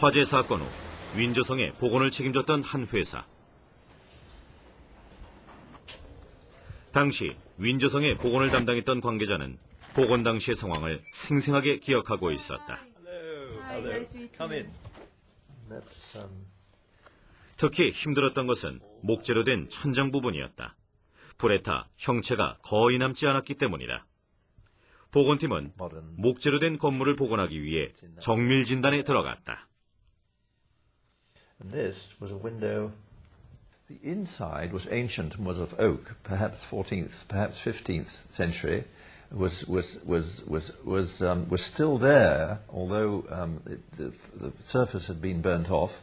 화재 사건 후 윈저성의 복원을 책임졌던 한 회사. 당시 윈저성의 복원을 담당했던 관계자는 복원 당시의 상황을 생생하게 기억하고 있었다. 특히 힘들었던 것은 목재로 된 천장 부분이었다. 불에 타 형체가 거의 남지 않았기 때문이다. 복원팀은 목재로 된 건물을 복원하기 위해 정밀 진단에 들어갔다. This was a window. The inside was ancient and was of oak, perhaps 14th, perhaps 15th century. Was still there, although the surface had been burnt off.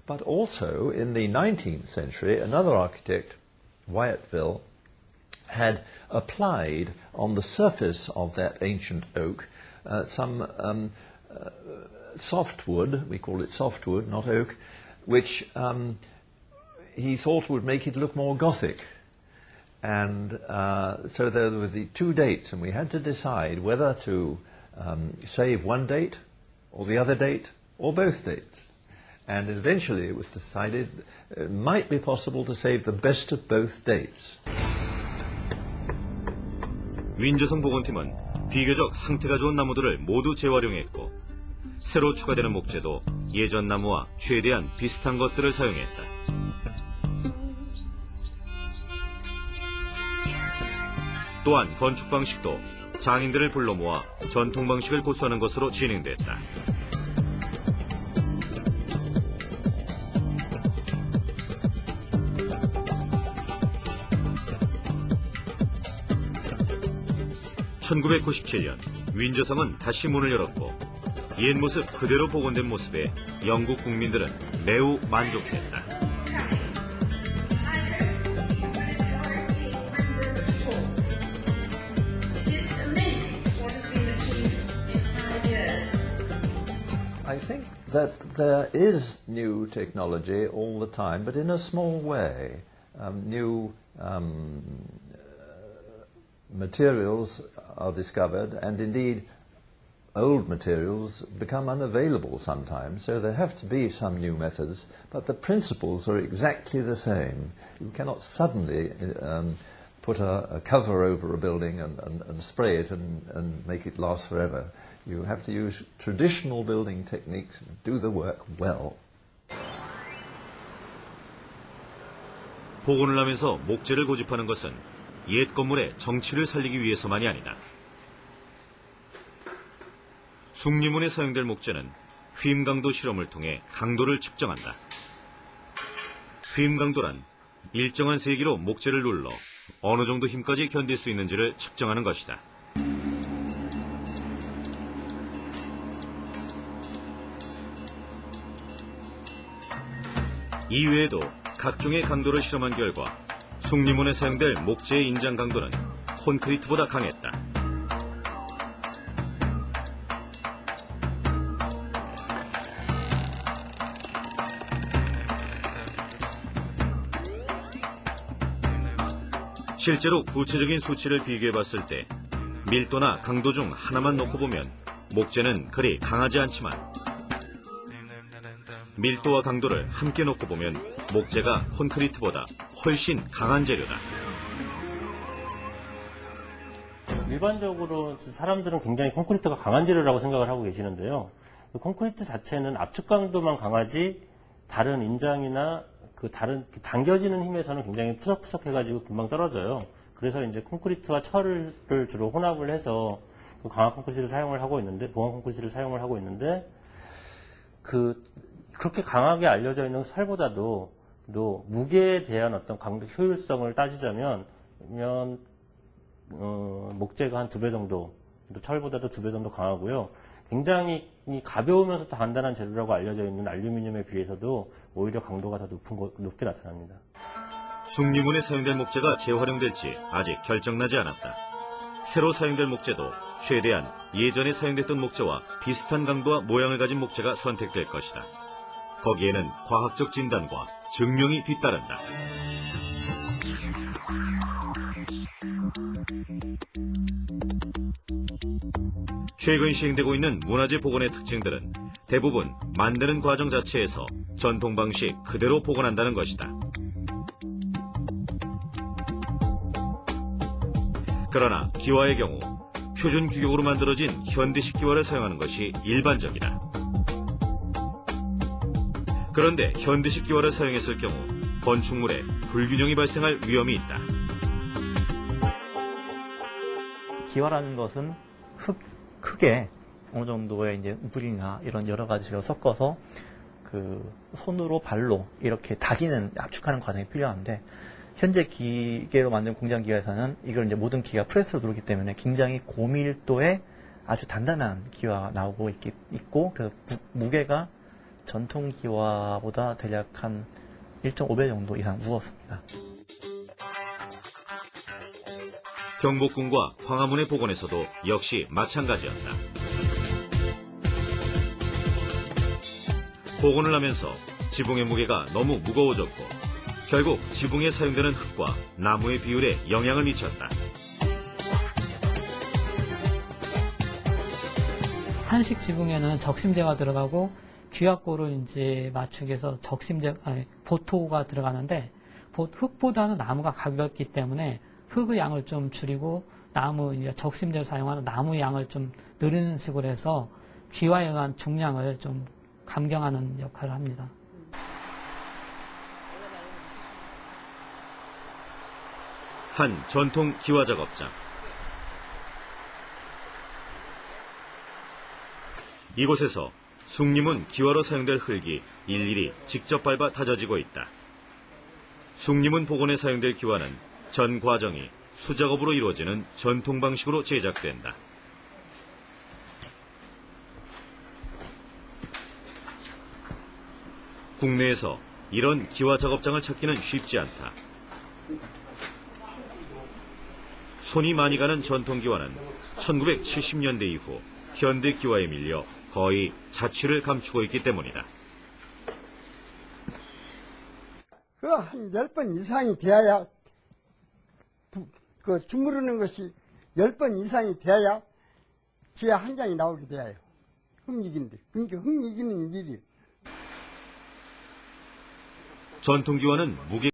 But also in the 19th century, another architect, Wyatville, had applied on the surface of that ancient oak some softwood, we call it softwood, not oak, which he thought would make it look more Gothic. And so there were the two dates, and we had to decide whether to save one date, or the other date, or both dates. And eventually it was decided it might be possible to save the best of both dates. 윈저성 복원팀은 비교적 상태가 좋은 나무들을 모두 재활용했고 새로 추가되는 목재도 예전 나무와 최대한 비슷한 것들을 사용했다. 또한 건축 방식도 장인들을 불러 모아 전통 방식을 고수하는 것으로 진행됐다. (1997년) 윈저성은 다시 문을 열었고 옛 모습 그대로 복원된 모습에 영국 국민들은 매우 만족했다. I think that there is new technology all the time, but in a small way. New materials are discovered, and indeed old materials become unavailable sometimes, so there have to be some new methods, but the principles are exactly the same. You cannot suddenly put a cover over a building and spray it and make it last forever. You have to use traditional building techniques and do the work well. 복원을 하면서 목재를 고집하는 것은 옛 건물의 정치를 살리기 위해서만이 아니다. 숭리문에 사용될 목재는 휨 강도 실험을 통해 강도를 측정한다. 휨 강도란 일정한 세기로 목재를 눌러 어느 정도 힘까지 견딜 수 있는지를 측정하는 것이다. 이외에도 각종의 강도를 실험한 결과 숭리문에 사용될 목재의 인장 강도는 콘크리트보다 강했다. 실제로 구체적인 수치를 비교해봤을 때 밀도나 강도 중 하나만 놓고 보면 목재는 그리 강하지 않지만 밀도와 강도를 함께 놓고 보면 목재가 콘크리트보다 훨씬 강한 재료다. 일반적으로 사람들은 굉장히 콘크리트가 강한 재료라고 생각을 하고 계시는데요. 그 콘크리트 자체는 압축 강도만 강하지 다른 인장이나 다른 당겨지는 힘에서는 굉장히 푸석푸석해가지고 금방 떨어져요. 그래서 이제 콘크리트와 철을 주로 혼합을 해서 그 강화 콘크리트를 사용을 하고 있는데, 보강 콘크리트를 사용을 하고 있는데, 그렇게 강하게 알려져 있는 철보다도 무게에 대한 어떤 강도 효율성을 따지자면 목재가 한 2배 정도, 철보다도 2배 정도 강하고요. 굉장히 가벼우면서 더 간단한 재료라고 알려져 있는 알루미늄에 비해서도 오히려 강도가 더 높게 나타납니다. 숭리문에 사용될 목재가 재활용될지 아직 결정나지 않았다. 새로 사용될 목재도 최대한 예전에 사용됐던 목재와 비슷한 강도와 모양을 가진 목재가 선택될 것이다. 거기에는 과학적 진단과 증명이 뒤따른다. 최근 시행되고 있는 문화재 복원의 특징들은 대부분 만드는 과정 자체에서 전통 방식 그대로 복원한다는 것이다. 그러나 기와의 경우 표준 규격으로 만들어진 현대식 기와를 사용하는 것이 일반적이다. 그런데 현대식 기와를 사용했을 경우 건축물에 불균형이 발생할 위험이 있다. 기와라는 것은 흙에 어느 정도의 이제 물이나 이런 여러 가지를 섞어서 그 손으로 발로 이렇게 다지는 압축하는 과정이 필요한데, 현재 기계로 만든 공장 기와에서는 이걸 이제 모든 기가 프레스로 누르기 때문에 굉장히 고밀도의 아주 단단한 기와가 나오고 있고, 그래서 무게가 전통 기와보다 대략 한 1.5배 정도 이상 무겁습니다. 경복궁과 광화문의 복원에서도 역시 마찬가지였다. 복원을 하면서 지붕의 무게가 너무 무거워졌고 결국 지붕에 사용되는 흙과 나무의 비율에 영향을 미쳤다. 한식 지붕에는 적심제가 들어가고 귀약골을 이제 맞추기 위해서 보토가 들어가는데, 흙보다는 나무가 가볍기 때문에 흙의 양을 좀 줄이고 나무, 적심제를 사용하는 나무의 양을 좀 늘리는 식으로 해서 기와에 의한 중량을 좀 감경하는 역할을 합니다. 한 전통 기와 작업장. 이곳에서 숭리문 기와로 사용될 흙이 일일이 직접 밟아 다져지고 있다. 숭리문 복원에 사용될 기와는 전 과정이 수작업으로 이루어지는 전통 방식으로 제작된다. 국내에서 이런 기와 작업장을 찾기는 쉽지 않다. 손이 많이 가는 전통 기와는 1970년대 이후 현대 기와에 밀려 거의 자취를 감추고 있기 때문이다. 한 10번 이상이 돼야, 주무르는 것이 10번 이상이 돼야 지하 한 장이 나오게 돼요. 흠이긴데. 그러니까 흠이기는 일이. 전통 기와는 무게